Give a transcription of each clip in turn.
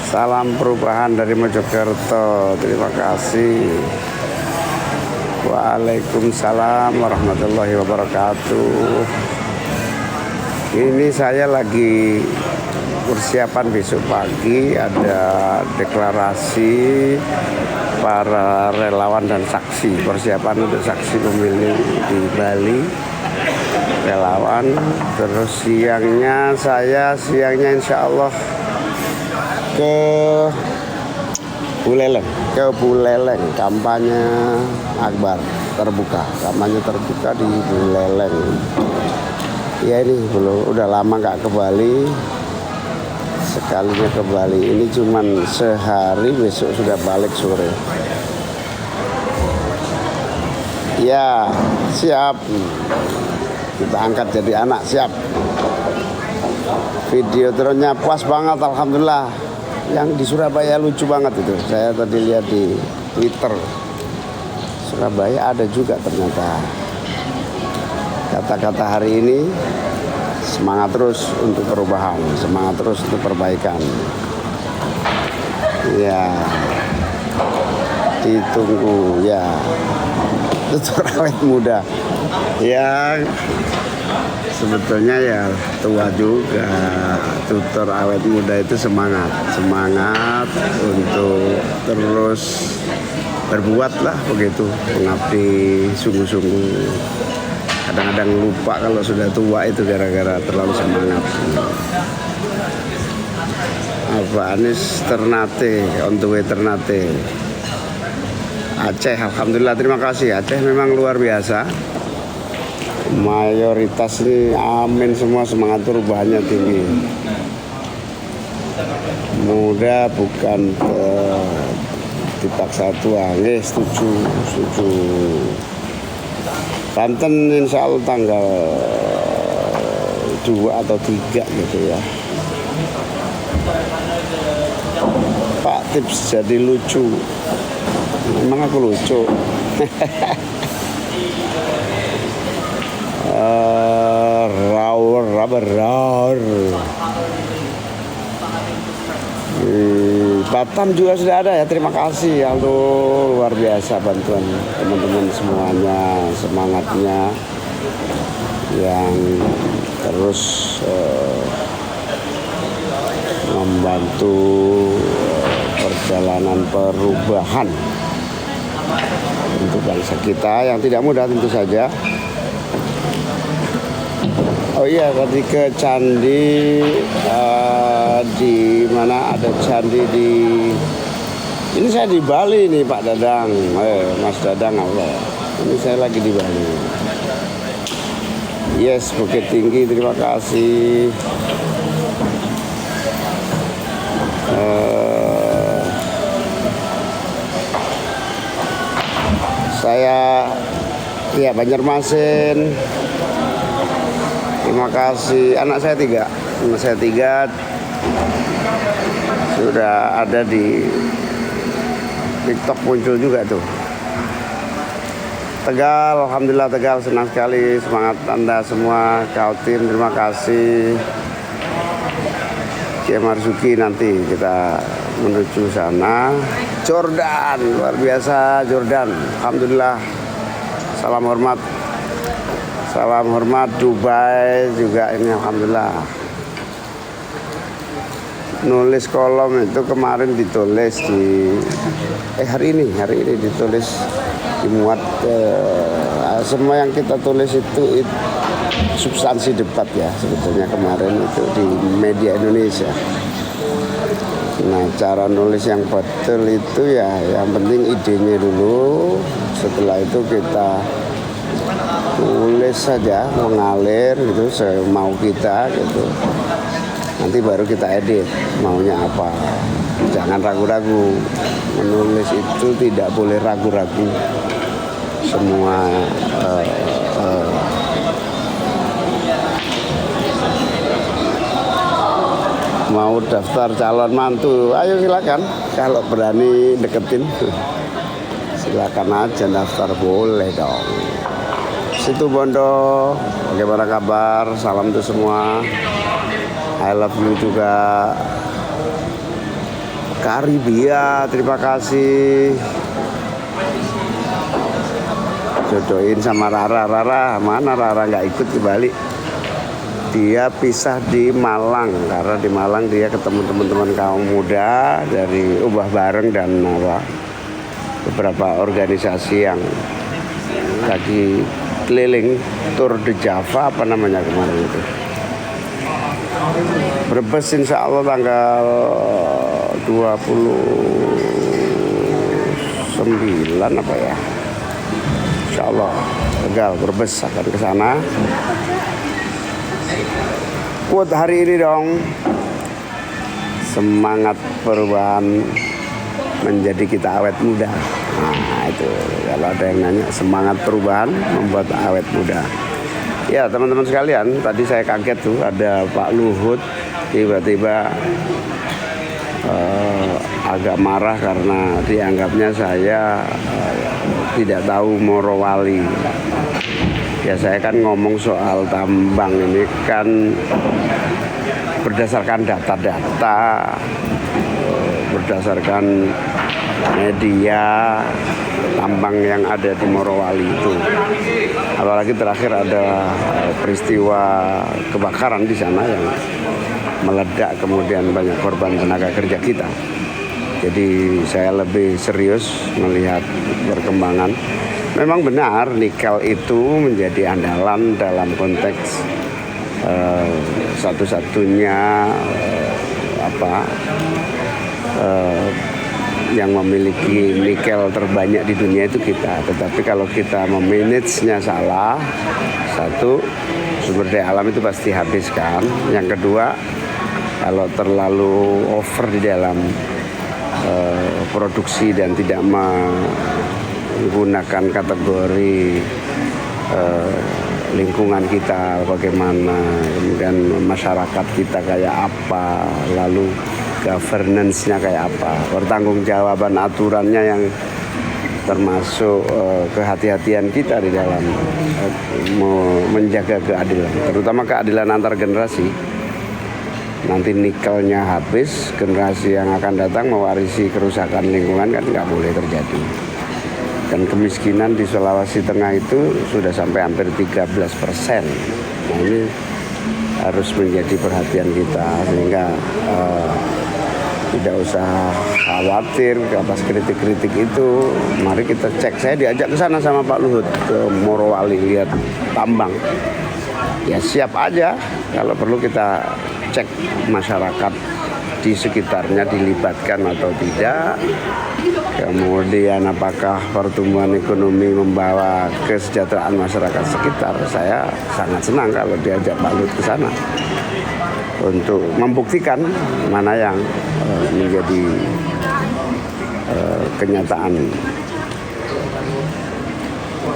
Salam perubahan dari Mojokerto. Terima kasih. Waalaikumsalam warahmatullahi wabarakatuh. Ini saya lagi persiapan besok pagi, ada deklarasi para relawan dan saksi, persiapan untuk saksi pemilih di Bali, relawan. Terus siangnya insya Allah ke Buleleng, kampanye akbar kampanye terbuka di Buleleng. Ya ini udah lama nggak ke Bali, sekalinya ke Bali. Ini cuman sehari, besok sudah balik sore. Ya siap, kita angkat jadi anak, siap. Video drone-nya puas banget, alhamdulillah. Yang di Surabaya lucu banget itu, saya tadi lihat di Twitter. Surabaya ada juga ternyata. Kata-kata hari ini, semangat terus untuk perubahan, semangat terus untuk perbaikan. Ya, ditunggu ya. Tutur awet muda. Ya, sebetulnya ya tua juga. Tutur awet muda itu semangat untuk terus berbuat lah begitu, mengabdi sungguh-sungguh. Kadang-kadang lupa kalau sudah tua itu gara-gara terlalu semangat. Pak Anies Ternate, on the way Ternate. Aceh, alhamdulillah, terima kasih. Aceh memang luar biasa. Mayoritas ini amin semua, semangat perubahannya tinggi. Muda bukan dipaksa tua. Setuju. Banten insya Allah tanggal 2 atau 3 gitu ya. Pak tips jadi lucu. Memang aku lucu. Raur. Batam juga sudah ada ya, terima kasih. Halo, luar biasa bantuan teman-teman semuanya, semangatnya yang terus membantu perjalanan perubahan untuk bangsa kita yang tidak mudah tentu saja. Oh iya, tadi ke candi di mana ada candi di ini, saya di Bali nih Pak Dadang, Mas Dadang, Allah. Ini saya lagi di Bali. Yes, Bukit Tinggi, terima kasih. Saya ya Banjarmasin. Terima kasih. Anak saya tiga sudah ada di TikTok, muncul juga tuh. Tegal, alhamdulillah Tegal, senang sekali semangat Anda semua, Kaltim, terima kasih. Kiai Marzuki, nanti kita menuju sana. Jordan, luar biasa Jordan, alhamdulillah. Salam hormat Dubai juga ini, alhamdulillah. Nulis kolom itu kemarin ditulis di hari ini ditulis, dimuat semua yang kita tulis itu substansi debat ya sebetulnya kemarin itu di media Indonesia. Nah, cara nulis yang betul itu ya yang penting idenya dulu, setelah itu kita tulis saja, mengalir gitu semau kita gitu. Nanti baru kita edit maunya apa. Jangan ragu-ragu. Menulis itu tidak boleh ragu-ragu. Semua mau daftar calon mantu, ayo silakan. Kalau berani deketin, silakan aja daftar, boleh dong. Situ Bondo, bagaimana kabar? Salam untuk semua. I love you juga. Karibia, terima kasih. Jodohin sama Rara. Rara mana? Rara nggak ikut kembali. Dia pisah di Malang karena di Malang dia ketemu teman-teman kaum muda dari Ubah Bareng dan beberapa organisasi yang lagi keliling Tour de Java apa namanya kemarin itu. Brebes insya Allah tanggal 29 apa ya, insya Allah Tegal Brebes akan ke sana. Quote hari ini dong, semangat perubahan menjadi kita awet muda. Nah itu kalau ada yang nanya, semangat perubahan membuat awet muda. Ya teman-teman sekalian, tadi saya kaget tuh ada Pak Luhut tiba-tiba agak marah karena dianggapnya saya tidak tahu Morowali. Ya saya kan ngomong soal tambang ini kan berdasarkan data-data, berdasarkan media tambang yang ada di Morowali itu. Apalagi terakhir ada peristiwa kebakaran di sana yang meledak, kemudian banyak korban tenaga kerja kita. Jadi saya lebih serius melihat perkembangan. Memang benar nikel itu menjadi andalan dalam konteks satu-satunya yang memiliki nikel terbanyak di dunia itu kita. Tetapi kalau kita memanage-nya salah, satu, sumber daya alam itu pasti habis kan. Yang kedua, kalau terlalu over di dalam produksi dan tidak menggunakan kategori lingkungan kita bagaimana, kemudian masyarakat kita kayak apa, lalu governance-nya kayak apa, pertanggungjawaban aturannya yang termasuk kehati-hatian kita di dalam menjaga keadilan, terutama keadilan antar generasi. Nanti nikelnya habis, generasi yang akan datang mewarisi kerusakan lingkungan kan nggak boleh terjadi. Dan kemiskinan di Sulawesi Tengah itu sudah sampai hampir 13%. Nah ini harus menjadi perhatian kita sehingga tidak usah khawatir atas kritik-kritik itu. Mari kita cek. Saya diajak ke sana sama Pak Luhut ke Morowali lihat tambang. Ya siap aja kalau perlu kita cek masyarakat di sekitarnya dilibatkan atau tidak. Kemudian apakah pertumbuhan ekonomi membawa kesejahteraan masyarakat sekitar. Saya sangat senang kalau diajak Pak Luhut ke sana untuk membuktikan mana yang menjadi kenyataan.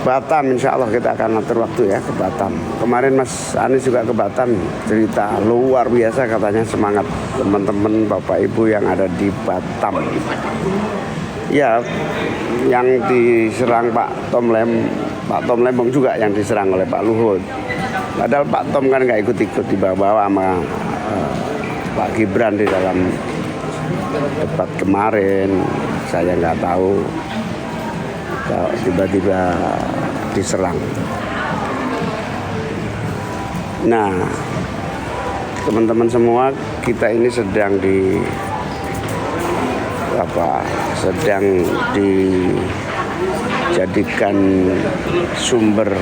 Batam, insya Allah kita akan atur waktu ya ke Batam. Kemarin Mas Anies juga ke Batam, cerita luar biasa katanya, semangat teman-teman Bapak Ibu yang ada di Batam. Ya, yang diserang Pak Tom Lembong juga yang diserang oleh Pak Luhut. Padahal Pak Tom kan nggak ikut-ikut, dibawa sama Pak Gibran di dalam debat kemarin. Saya nggak tahu kalau tiba-tiba diserang. Nah, teman-teman semua, kita ini sedang dijadikan sumber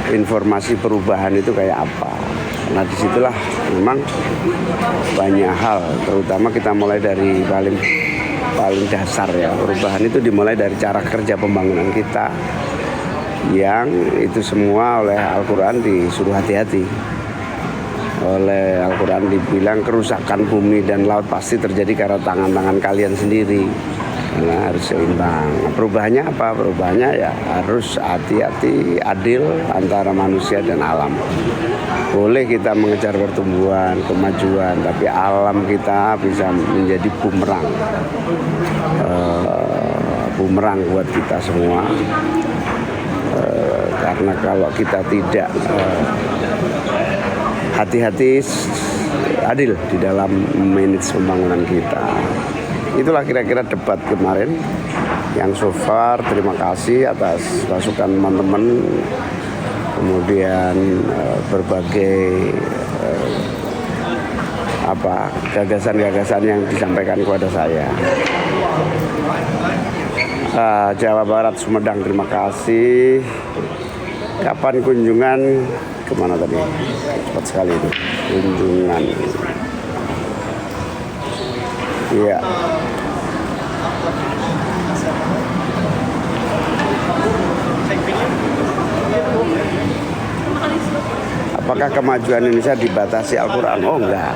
informasi perubahan itu kayak apa. Nah disitulah memang banyak hal, terutama kita mulai dari paling dasar ya. Perubahan itu dimulai dari cara kerja pembangunan kita, yang itu semua oleh Al-Quran disuruh hati-hati. Oleh Al-Quran dibilang kerusakan bumi dan laut pasti terjadi karena tangan-tangan kalian sendiri. Karena harus seimbang. Perubahannya apa? Perubahannya ya harus hati-hati, adil antara manusia dan alam. Boleh kita mengejar pertumbuhan, kemajuan, tapi alam kita bisa menjadi bumerang. Bumerang buat kita semua. Karena kalau kita tidak hati-hati, adil di dalam manage pembangunan kita. Itulah kira-kira debat kemarin yang so far. Terima kasih atas masukan teman-teman, kemudian berbagai gagasan-gagasan yang disampaikan kepada saya. Jawa Barat, Sumedang, terima kasih. Kapan kunjungan kemana tadi? Cepat sekali itu kunjungan. Iya. Apakah kemajuan Indonesia dibatasi Al-Quran? Oh enggak.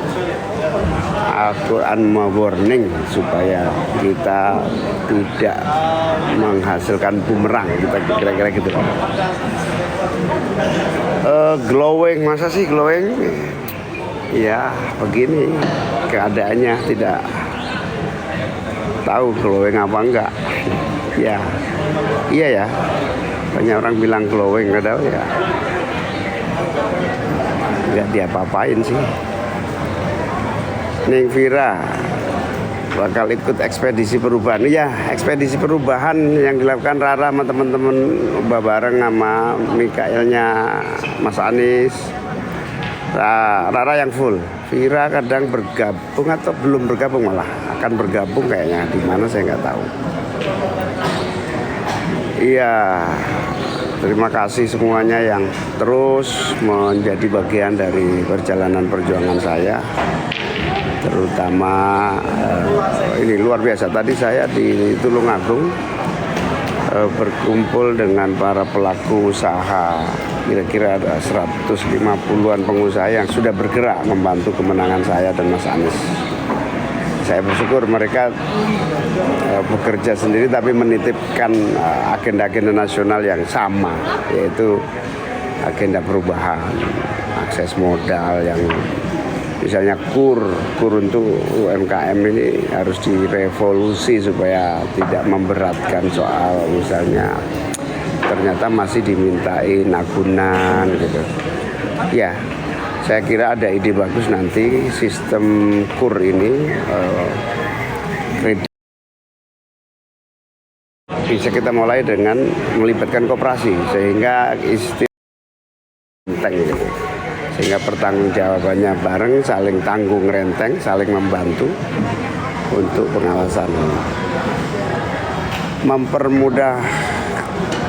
Al-Quran warning supaya kita tidak menghasilkan bumerang, kita kira-kira gitu. Glowing, masa sih glowing? Ya begini keadaannya, tidak tahu glowing apa enggak. Ya, iya ya. Banyak orang bilang glowing, nggak tahu ya. Nggak diapa-apain sih. Neng Vira bakal ikut ekspedisi perubahan. Iya, ekspedisi perubahan yang dilakukan Rara sama teman-teman bareng sama Mikaelnya Mas Anies. Rara yang full. Vira kadang bergabung atau belum bergabung, malah akan bergabung kayaknya. Di mana saya nggak tahu. Iya. Terima kasih semuanya yang terus menjadi bagian dari perjalanan perjuangan saya. Terutama ini luar biasa. Tadi saya di Tulungagung berkumpul dengan para pelaku usaha. Kira-kira ada 150-an pengusaha yang sudah bergerak membantu kemenangan saya dan Mas Anies. Saya bersyukur mereka bekerja sendiri tapi menitipkan agenda-agenda nasional yang sama, yaitu agenda perubahan, akses modal yang misalnya kur untuk UMKM ini harus direvolusi supaya tidak memberatkan soal misalnya ternyata masih dimintain agunan gitu. Ya, saya kira ada ide bagus nanti sistem kur ini kredit bisa kita mulai dengan melibatkan koperasi sehingga gitu. Sehingga pertanggungjawabannya bareng, saling tanggung renteng, saling membantu untuk pengawasan, mempermudah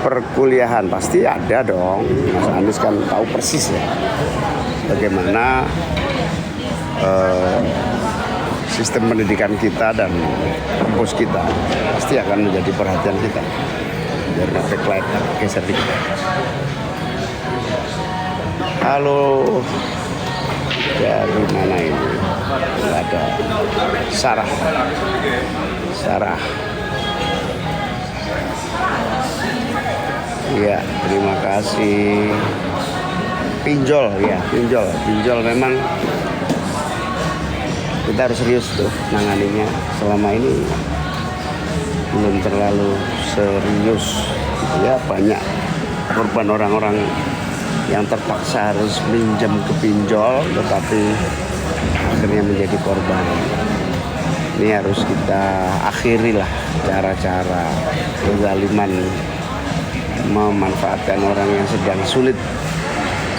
perkuliahan. Pasti ada dong, Mas Anies kan tahu persis ya bagaimana sistem pendidikan kita dan kampus kita. Pasti akan menjadi perhatian kita. Biar nggak backlight, geser dikit. Halo, dari mana ini? Ada Sarah. Iya, terima kasih. Pinjol memang kita harus serius tuh nanganinya. Selama ini belum terlalu serius. Ya, banyak korban orang-orang yang terpaksa harus minjem ke pinjol tetapi akhirnya menjadi korban. Ini harus kita akhiri lah cara-cara kezaliman memanfaatkan orang yang sedang sulit.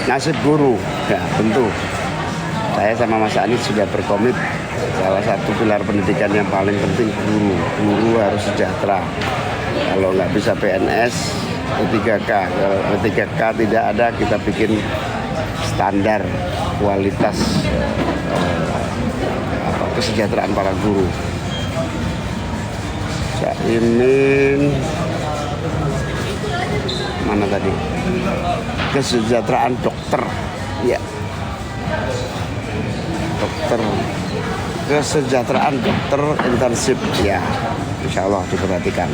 Nasib guru, ya tentu saya sama Mas Anies sudah berkomit salah satu pilar pendidikan yang paling penting guru harus sejahtera. Kalau nggak bisa PNS, P3K. Kalau P3K tidak ada, kita bikin standar kualitas kesejahteraan para guru. Caimin mana tadi? Kesejahteraan dokter, ya. Dokter, kesejahteraan dokter intensif, ya. Insya Allah diperhatikan.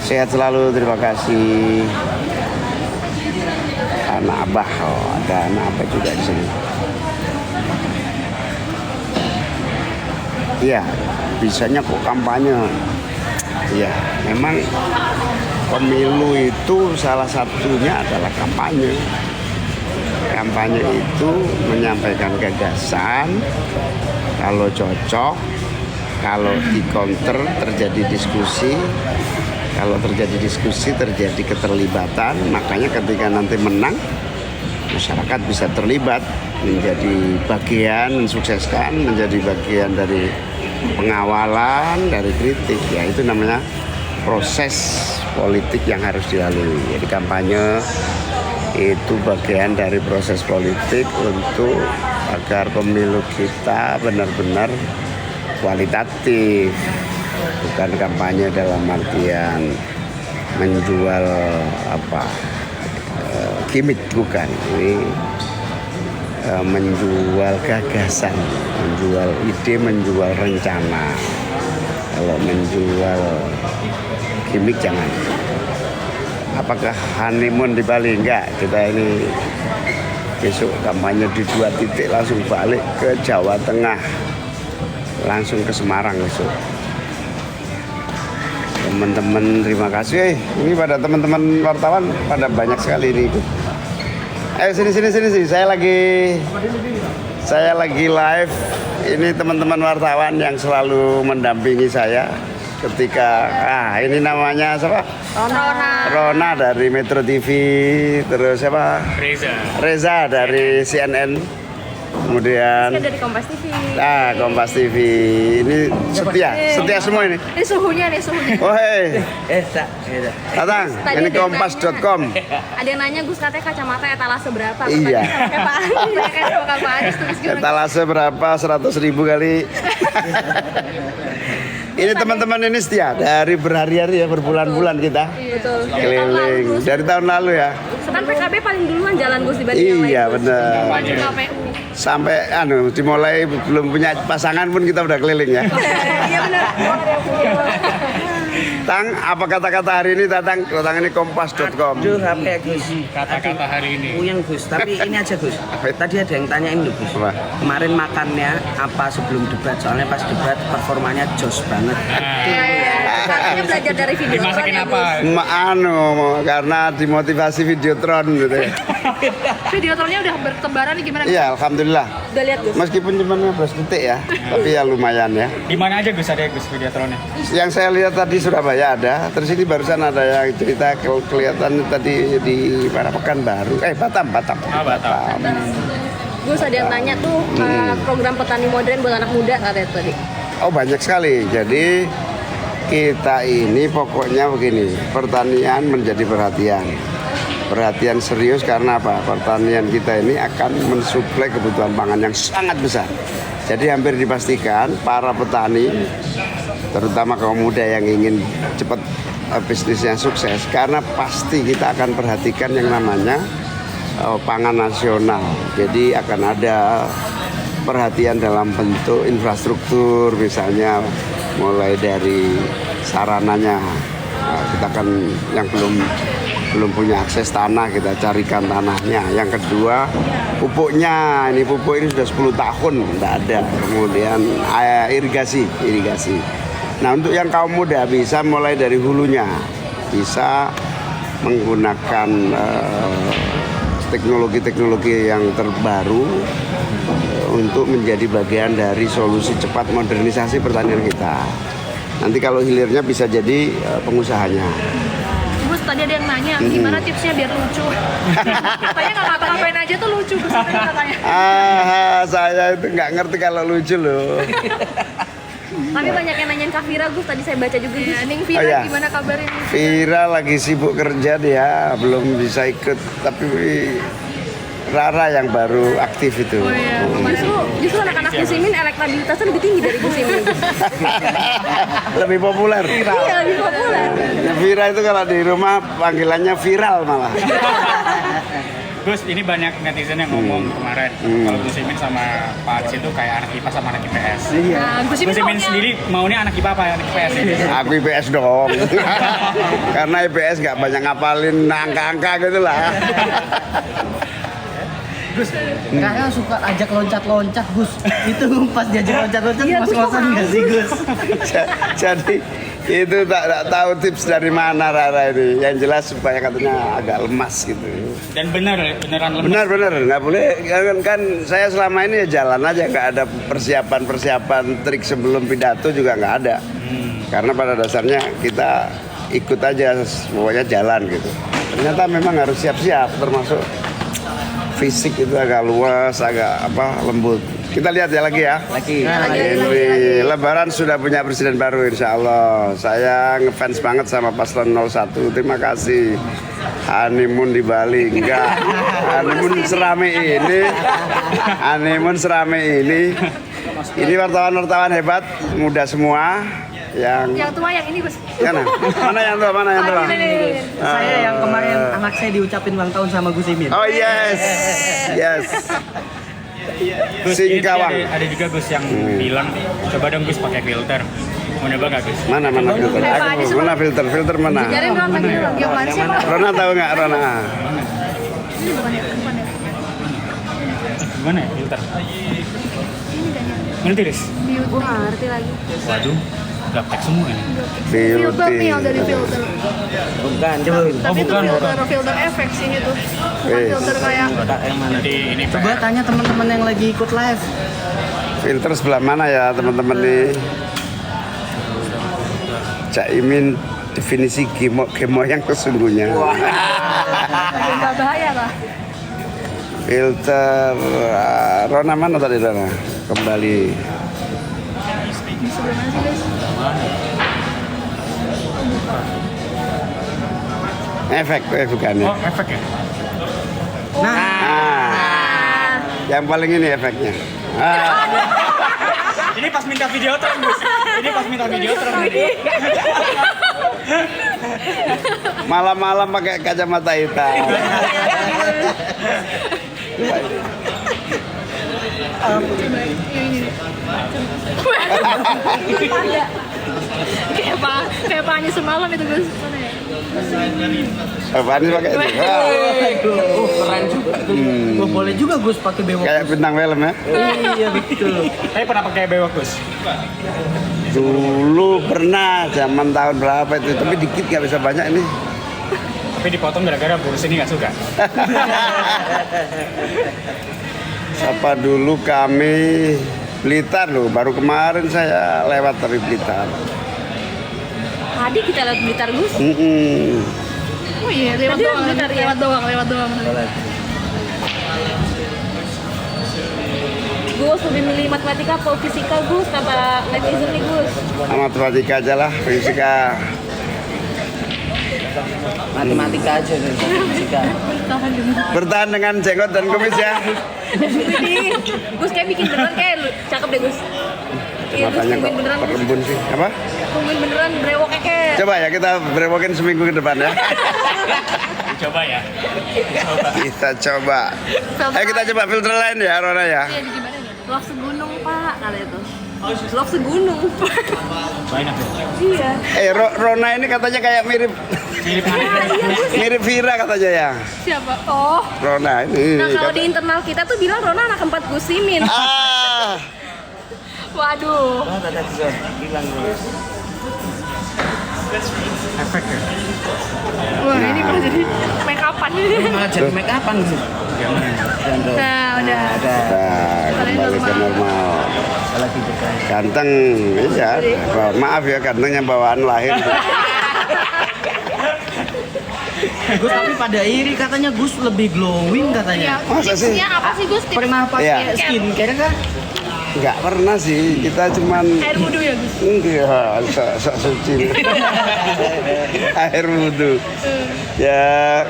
Sehat selalu, terima kasih. Anak Abah, ada anak Abah juga di sini. Iya, bisanya kok kampanye. Iya, memang pemilu itu salah satunya adalah kampanye. Kampanye itu menyampaikan gagasan, kalau cocok Kalau di counter terjadi diskusi, kalau terjadi diskusi terjadi keterlibatan, makanya ketika nanti menang masyarakat bisa terlibat menjadi bagian mensukseskan, menjadi bagian dari pengawalan, dari kritik, ya itu namanya proses politik yang harus dilalui. Jadi kampanye itu bagian dari proses politik untuk agar pemilu kita benar-benar kualitatif, bukan kampanye dalam artian menjual gimmick, bukan. Ini menjual gagasan, menjual ide, menjual rencana. Kalau menjual gimmick jangan. Apakah honeymoon di Bali? Enggak, kita ini besok kampanye di 2 titik, langsung balik ke Jawa Tengah, langsung ke Semarang besok. Teman-teman terima kasih. Ini pada teman-teman wartawan pada banyak sekali ini ikut. Ayo sini. Saya lagi live. Ini teman-teman wartawan yang selalu mendampingi saya ketika ini namanya siapa? Rona dari Metro TV, terus siapa? Reza dari CNN. Kemudian dari Kompas TV. Kompas TV. Ini setia semua ini. Ini suhunya. Oh hei. Datang. Ini kompas.com. Ada yang nanya Gus katanya kacamata etalase berapa? Iya. Kayak Pak Anies tulis gimana? Etalase berapa? 100.000 kali. Ini teman-teman ini setia dari berhari-hari ya, berbulan-bulan kita Betul. keliling dari tahun lalu ya. Kan PKB paling duluan jalan Gus dibanding yang lain. Iya benar. KPU. Sampai dimulai belum punya pasangan pun kita udah keliling ya. Iya benar. Tang, apa kata-kata hari ini Tatang? Tatang ini kompas.com. Aduh, apa ya Gus? Kata-kata hari ini. Puyeng Gus, tapi ini aja Gus. Tadi ada yang tanyain loh Gus. Apa? Kemarin makannya apa sebelum debat? Soalnya pas debat performanya jos banget. Katanya belajar dari video. Dimasakin apa? Karena dimotivasi Videotron gitu ya. Videotonnya udah bertebaran nih gimana? Iya, alhamdulillah. Udah lihat Gus. Meskipun cuma 15 detik ya, tapi ya lumayan ya. Di mana aja Gus ada Gus videotronnya? Yang saya lihat tadi Surabaya ada, terus ini barusan ada yang cerita kelihatan tadi di mana Pekanbaru, Batam. Batam. Gus ada yang tanya tuh program petani modern buat anak muda katanya tadi. Oh banyak sekali. Jadi kita ini pokoknya begini, pertanian menjadi perhatian serius karena apa? Pertanian kita ini akan mensuplai kebutuhan pangan yang sangat besar. Jadi hampir dipastikan para petani, terutama kaum muda yang ingin cepat bisnisnya sukses, karena pasti kita akan perhatikan yang namanya pangan nasional. Jadi akan ada perhatian dalam bentuk infrastruktur, misalnya mulai dari sarananya, kita akan yang belum punya akses tanah, kita carikan tanahnya. Yang kedua, pupuknya. Ini pupuk ini sudah 10 tahun tidak ada. Kemudian irigasi. Nah, untuk yang kaum muda bisa mulai dari hulunya, bisa menggunakan teknologi-teknologi yang terbaru untuk menjadi bagian dari solusi cepat modernisasi pertanian kita. Nanti kalau hilirnya bisa jadi pengusahanya. Gus tadi ada yang nanya gimana tipsnya biar lucu. Katanya nggak ngapa-ngapain aja tuh lucu Gus katanya. Saya itu nggak ngerti kalau lucu loh. Tapi banyak yang nanyain Kak Vira Gus, tadi saya baca juga Gus. Ning Vira Oh, iya. gimana kabarnya? Vira lagi sibuk kerja dia, belum bisa ikut. Tapi Rara yang baru aktif itu. Oh iya. Justru anak-anak Gusimin elektabilitasnya lebih tinggi dari Gusimin. Lebih populer. Iya, lebih populer. Vira itu kalau di rumah panggilannya viral malah. Gus, ini banyak netizen yang ngomong kemarin kalau Gus Imin sama Pak Anies itu kayak anak IPA sama anak IPS. Iya. Nah, Gus Imin sendiri maunya anak IPA apa anak IPS ini? Aku IPS dong. Karena IPS nggak banyak ngapalin angka-angka gitu lah. Gus, kakak suka ajak loncat-loncat Gus. Itu pas diajak loncat-loncat mas-masan nggak sih Gus? Itu tak tahu tips dari mana Rara ini. Yang jelas supaya katanya agak lemas gitu. Dan beneran lemes. Benar nggak boleh kan saya selama ini ya jalan aja, nggak ada persiapan trik sebelum pidato juga nggak ada. Karena pada dasarnya kita ikut aja, pokoknya jalan gitu. Ternyata memang harus siap-siap, termasuk fisik itu agak luas, agak lembut. Kita lihat ya lagi ya. Lagi. Ini Lebaran sudah punya presiden baru insya Allah. Saya ngefans banget sama paslon 01. Terima kasih. Honeymoon di Bali enggak. Honeymoon serame ini. Ini wartawan hebat, muda semua. Yang tua yang ini Gus. Mana yang tua? Ini. Saya yang kemarin anak saya diucapin ulang tahun sama Gus Imin. Oh yes. Gus, ini Singkawang. ada juga Gus yang bilang coba dong Gus pakai filter. Mau nyoba nggak Gus? Mana filter? Mana filter mana? Jadi Ron lagi yang mana sih Pak? Rona tahu nggak Rona? Ini bukan ya? Gimana ya filter? Ini kan ya. Ngerti Gus? Gue nggak ngerti lagi. Waduh, gaptek semua ini. Filter nih yang dari filter. Bukan, coba. Tapi itu bukan. filter efek sih itu. Bukan filter kayak Yang mana? Jadi ini Coba tanya teman-teman yang lagi ikut live. Filter sebelah mana ya teman-teman nih? Caimin definisi kemo yang sesungguhnya. nggak bahaya lah. Filter Rona mana tadi Rona? Kembali. Di sebelah mana sih guys? Efek bukan ya? Oh, efek ya? Ah, yang paling ini efeknya. Ini pas minta video terus Gus. Malam-malam pakai kacamata hitam. Kayak Pak semalam itu Gus. Mana ya? Apaan sih pakai itu? Keren juga tuh. Boleh juga Gus pakai bewok. Kayak bintang film ya? Iya betul. Tapi pernah pakai bewok Gus? Dulu pernah zaman tahun berapa itu, tapi dikit nggak bisa banyak ini. Tapi dipotong gara-gara burus ini nggak suka. Siapa dulu kami Blitar loh, baru kemarin saya lewat dari Blitar. Tadi kita lihat Blitar Gus. Oh iya, lewat doang. Lewat doang. Gus lebih milih matematika atau fisika Gus, kata netizen nih Gus. Matematika aja lah, fisika. Matematika aja nih. Fisika. Bertahan dengan jenggot dan kumis ya. Ini Gus kayak bikin beneran kayak lu cakep deh Gus. Iya Gus Matanya kok tungguin beneran Gus. perembun sih. Apa? Tungguin beneran brewoknya kayak. Coba ya kita berewokin seminggu ke depan ya. Coba ya. Kita coba. Ayo kita coba filter lain ya Rona ya. Iya gimana nih? Love segunung Pak, kata itu. Love segunung Pak. Banyak tuh. Iya. Rona ini katanya kayak mirip mirip Vira katanya ya. Siapa? Oh. Rona ini. Nah kalau di internal kita tuh bilang Rona anak keempat Gus Imin. Waduh. Oh, tadi juga bilang Gus. Efek ya? Wah ini malah jadi make upan. Malah jadi make upan sih. Nah udah. Nah, kembali ke normal. Lagi berkah. Ganteng, iya. Maaf ya gantengnya bawaan lahir. Gus tapi pada iri katanya Gus lebih glowing katanya. Masa sih? Tipsnya apa sih Gus? Pernah pakai Iya. skincare kan? Enggak pernah sih, kita cuman Air wudhu ya Gus? enggak, sok suci. Air wudhu. Ya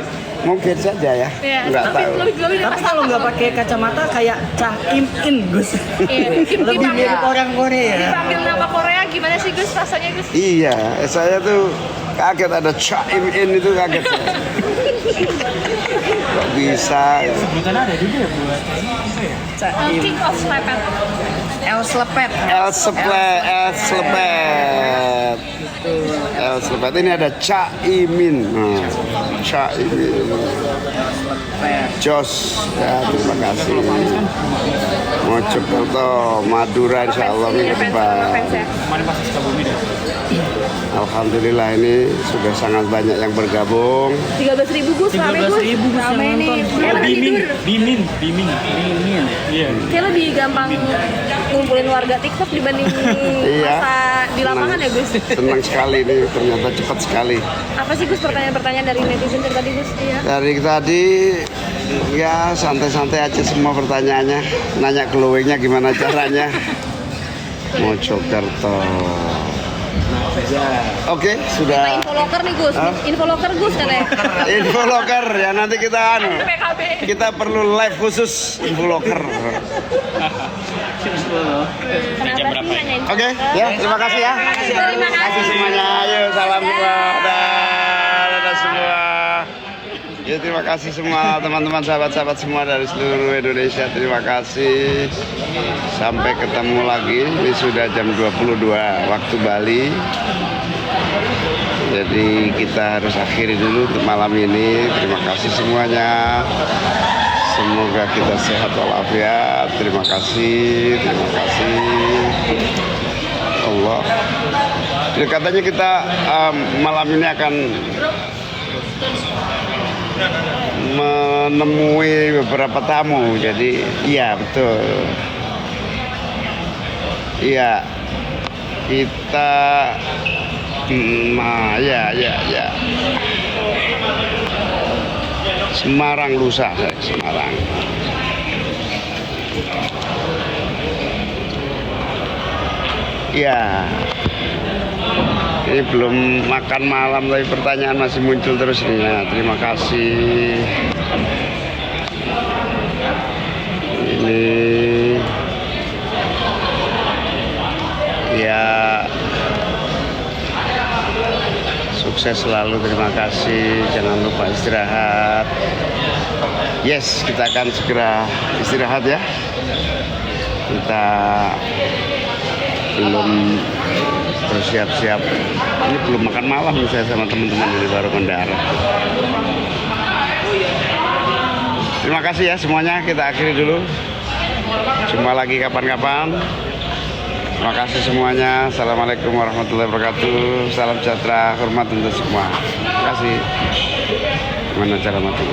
mungkin saja ya. Iya. Enggak Tapi tahu. lebih glowing Tapi kalau nggak pakai kacamata kayak Cah Im In Gus. Iya. Lebih mirip orang Korea. Dipanggil nama Korea gimana sih Gus rasanya Gus? Iya, saya tuh kaget ada Chaim In itu kaget saya. Kok bisa? Sebutan ada juga ya buat apa ya? King of Slepet. El Slepet. El Slepet ini ada Caimin. Nah, Caimin. Jos, ya terima kasih. Mojokerto, Madura, insya Allah minggu depan. Kemarin pas Sukabumi deh. Alhamdulillah ini sudah sangat banyak yang bergabung. 13.000 Gus, rame Gus. 13.000 Gus yang Rame nih. nonton. Kayak lagi tidur. Bimin. Dingin. Iya. Kayak lebih gampang ngumpulin warga TikTok dibanding Iya. masa di lapangan ya Gus. Senang sekali nih, ternyata cepat sekali. Apa sih Gus pertanyaan-pertanyaan dari netizen dari tadi Gus? Iya. Dari tadi ya santai-santai aja semua pertanyaannya. Nanya glowingnya gimana caranya. Mojokerto. Oke, Kita sudah. info locker nih Gus. Hah? Info locker Gus katanya. Info locker ya, nanti kita PKB. kita perlu live khusus info locker. Kenapa sih nanyain Oke, ya terima kasih ya. Terima kasih. Semuanya, ayo salam semua. Dadah semua. Ya terima kasih semua teman-teman sahabat-sahabat semua dari seluruh Indonesia. Terima kasih. Sampai ketemu lagi. Ini sudah jam 22 waktu Bali. Jadi kita harus akhiri dulu untuk malam ini. Terima kasih semuanya. Semoga kita sehat walafiat. Terima kasih. Terima kasih. Allah. Ya, katanya kita malam ini akan menemui beberapa tamu. Jadi iya betul. Iya. Kita ya. Semarang lusa, Semarang. Ya. Ini belum makan malam tapi pertanyaan masih muncul terus nih. Ya, terima kasih. Ini ya sukses selalu, terima kasih. Jangan lupa istirahat. Yes, kita akan segera istirahat ya. Kita belum bersiap-siap. Ini belum makan malam saya sama teman-teman dari baru mendarat. Terima kasih ya semuanya. Kita akhiri dulu. Jumpa lagi kapan-kapan. Terima kasih semuanya. Assalamualaikum warahmatullahi wabarakatuh. Salam sejahtera, hormat untuk semua. Terima kasih. Gimana cara mati?